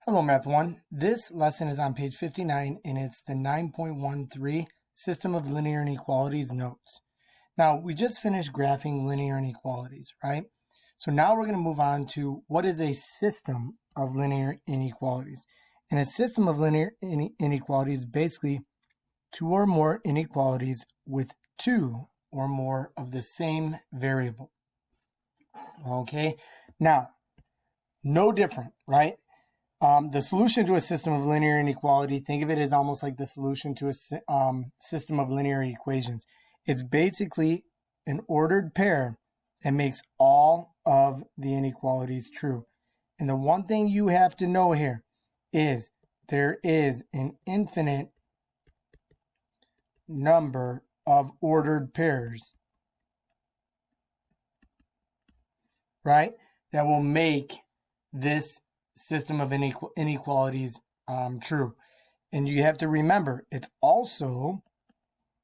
Hello, Math 1. This lesson is on page 59, and it's the 9.13 System of Linear Inequalities notes. Now, we just finished graphing linear inequalities, right? So now we're going to move on to what is a system of linear inequalities. And a system of linear inequalities is basically two or more inequalities with two or more of the same variable. Okay, now, no different, right? The solution to a system of linear inequality, think of it as almost like the solution to a system of linear equations. It's basically an ordered pair that makes all of the inequalities true. And the one thing you have to know here is there is an infinite number of ordered pairs, right, that will make this system of inequalities true. And you have to remember, it's also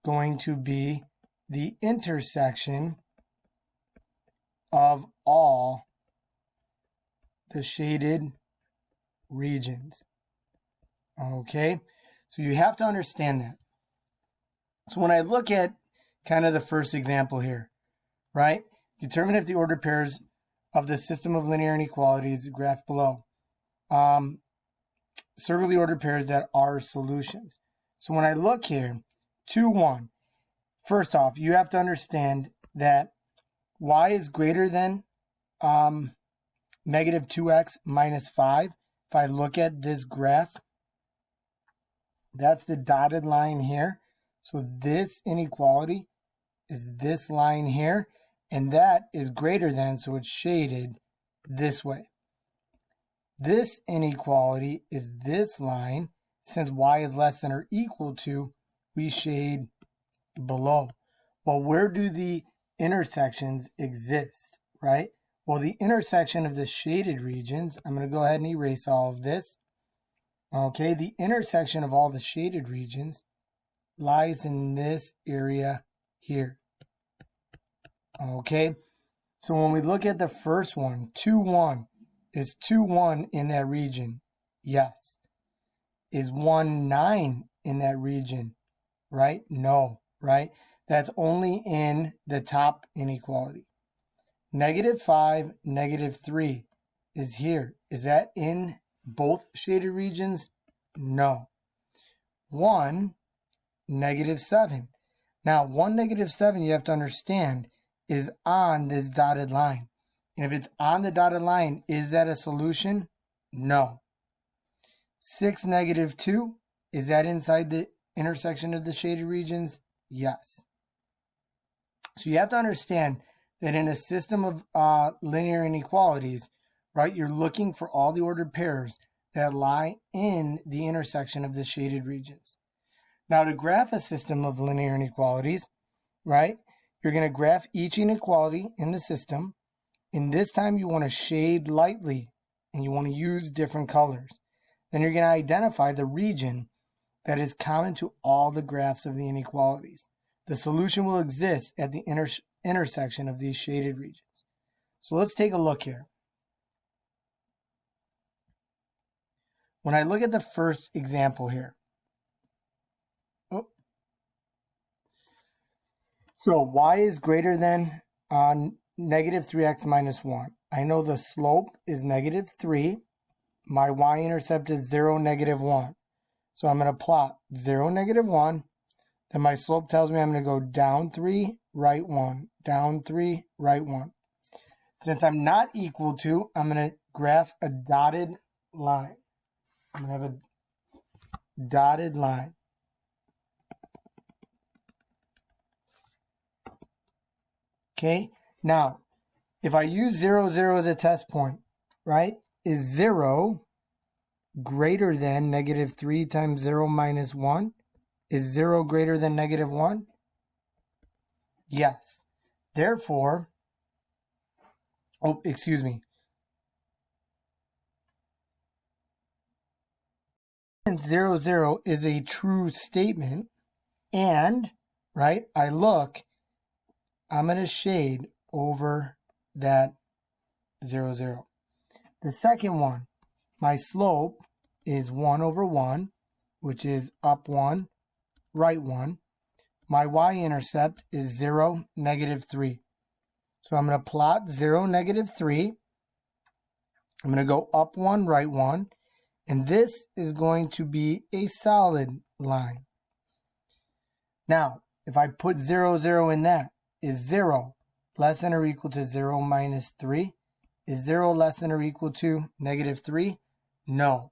going to be the intersection of all the shaded regions. Okay, so you have to understand that. So when I look at kind of the first example here, right, determine if the ordered pairs of the system of linear inequalities graph below. Circle the ordered pairs that are solutions. So when I look here, 2, 1, first off, you have to understand that y is greater than negative 2x minus 5. If I look at this graph, that's the dotted line here. So this inequality is this line here, and that is greater than, so it's shaded this way. This inequality is this line. Since y is less than or equal to, we shade below. Well, where do the intersections exist, right? Well, the intersection of the shaded regions, I'm going to go ahead and erase all of this. Okay, the intersection of all the shaded regions lies in this area here. Okay, so when we look at the first one, 2, 1, is 2, 1 in that region? Yes. Is 1, 9 in that region? Right? No, right? That's only in the top inequality. Negative 5, negative 3 is here. Is that in both shaded regions? No. 1, negative 7. Now, 1, negative 7, you have to understand, is on this dotted line. And if it's on the dotted line, is that a solution? No. 6, negative 2, is that inside the intersection of the shaded regions? Yes. So you have to understand that in a system of linear inequalities, right, you're looking for all the ordered pairs that lie in the intersection of the shaded regions. Now, to graph a system of linear inequalities, right, you're going to graph each inequality in the system. And this time you want to shade lightly and you want to use different colors. Then you're going to identify the region that is common to all the graphs of the inequalities. The solution will exist at the intersection of these shaded regions. So let's take a look here. When I look at the first example here, so y is greater than negative 3x minus 1. I know the slope is negative 3. My y-intercept is 0, negative 1. So I'm going to plot 0, negative 1. Then my slope tells me I'm going to go down 3, right 1. Down 3, right 1. Since I'm not equal to, I'm going to graph a dotted line. I'm going to have a dotted line. Okay, now, if I use 0, 0 as a test point, right, is 0 greater than negative 3 times 0 minus 1? Is 0 greater than negative 1? Yes. Therefore, 0, 0 is a true statement, and, right, I'm going to shade over that 0, 0. The second one, my slope is 1 over 1, which is up 1, right 1. My y-intercept is 0, negative 3. So I'm going to plot 0, negative 3. I'm going to go up 1, right 1. And this is going to be a solid line. Now, if I put 0, 0 in that, is 0 less than or equal to 0 minus 3? Is 0 less than or equal to negative 3? No.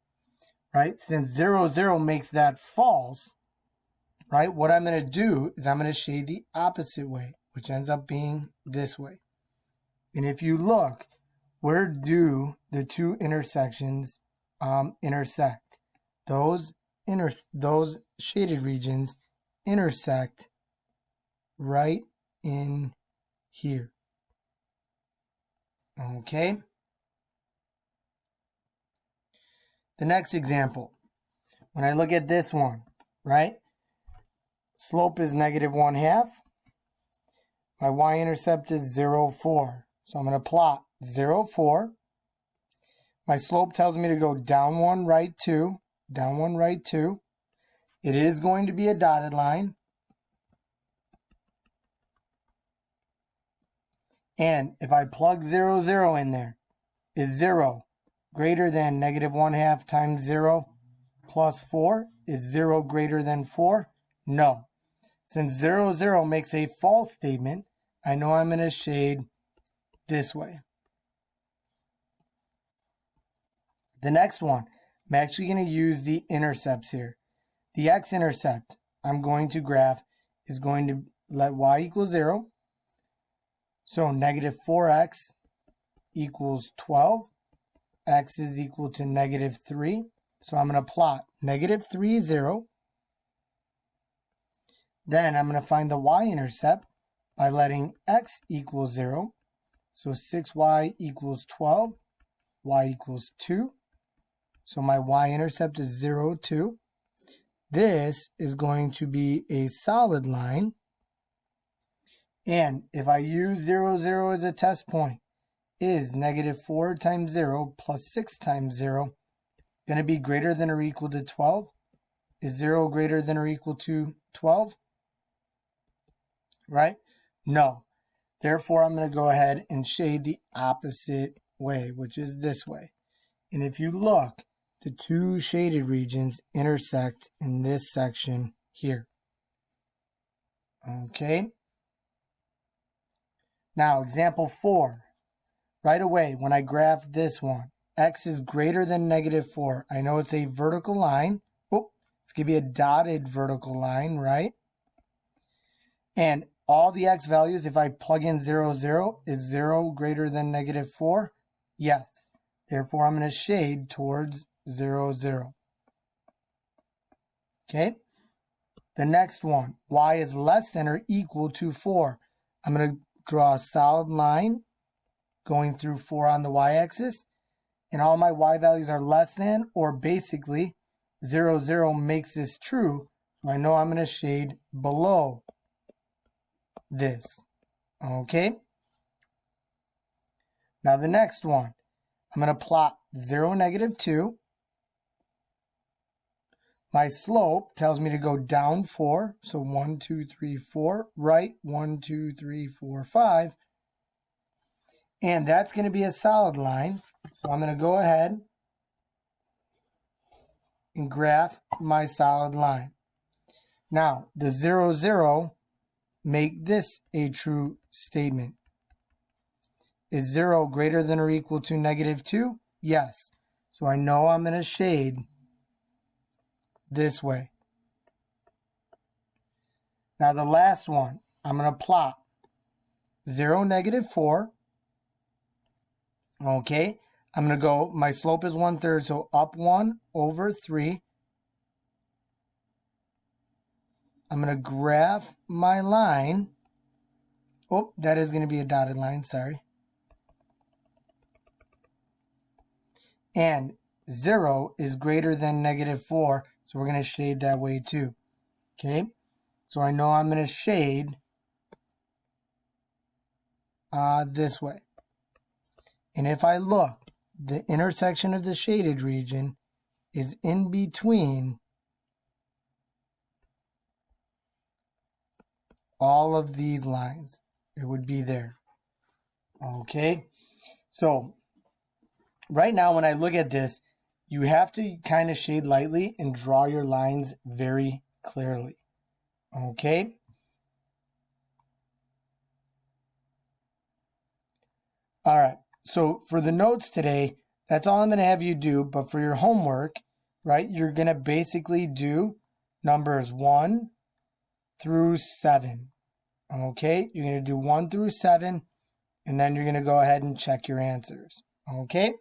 Right? Since 0, 0 makes that false, right, what I'm going to do is I'm going to shade the opposite way, which ends up being this way. And if you look, where do the two intersections intersect? Those shaded regions intersect right in here. Okay. The next example, when I look at this one, right? Slope is negative 1/2. My y-intercept is 0, 4. So I'm going to plot 0, 4. My slope tells me to go down 1, right 2. Down 1, right 2. It is going to be a dotted line. And if I plug 0, 0 in there, is 0 greater than negative 1/2 times 0 plus 4? Is 0 greater than 4? No. Since 0, 0 makes a false statement, I know I'm going to shade this way. The next one, I'm actually going to use the intercepts here. The x-intercept I'm going to graph is going to let y equal 0. So negative 4x equals 12. X is equal to negative 3. So I'm going to plot negative 3, 0. Then I'm going to find the y-intercept by letting x equal 0. So 6y equals 12. Y equals 2. So my y-intercept is 0, 2. This is going to be a solid line. And if I use 0, 0 as a test point, is negative 4 times 0 plus 6 times 0 going to be greater than or equal to 12? Is 0 greater than or equal to 12? Right? No. Therefore, I'm going to go ahead and shade the opposite way, which is this way. And if you look, the two shaded regions intersect in this section here. Okay. Now, example 4. Right away, when I graph this one, x is greater than negative 4. I know it's a vertical line. Oh, it's going to be a dotted vertical line, right? And all the x values, if I plug in 0, 0, is 0 greater than negative 4? Yes. Therefore, I'm going to shade towards 0, 0. Okay? The next one, y is less than or equal to 4. I'm going to draw a solid line going through 4 on the y-axis. And all my y values are less than, or basically 0, 0 makes this true. So I know I'm going to shade below this. Okay? Now the next one, I'm going to plot 0, negative 2. My slope tells me to go down 4. So 1, 2, 3, 4. Right, 1, 2, 3, 4, 5. And that's going to be a solid line. So I'm going to go ahead and graph my solid line. Now, the 0, 0 make this a true statement. Is 0 greater than or equal to negative 2? Yes. So I know I'm going to shade this way. Now the last one, I'm going to plot 0, negative 4. Okay. I'm going to go, my slope is 1/3, so up 1 over 3. I'm going to graph my line. Oh, that is going to be a dotted line, sorry. And 0 is greater than negative 4, so we're going to shade that way too. Okay, so I know I'm going to shade this way. And if I look, the intersection of the shaded region is in between all of these lines. It would be there. Okay, so right now when I look at this, you have to kind of shade lightly and draw your lines very clearly. Okay. All right, so for the notes today, that's all I'm going to have you do. But for your homework, right, you're going to basically do numbers 1 through 7. Okay, you're going to do 1 through 7, and then you're going to go ahead and check your answers. Okay.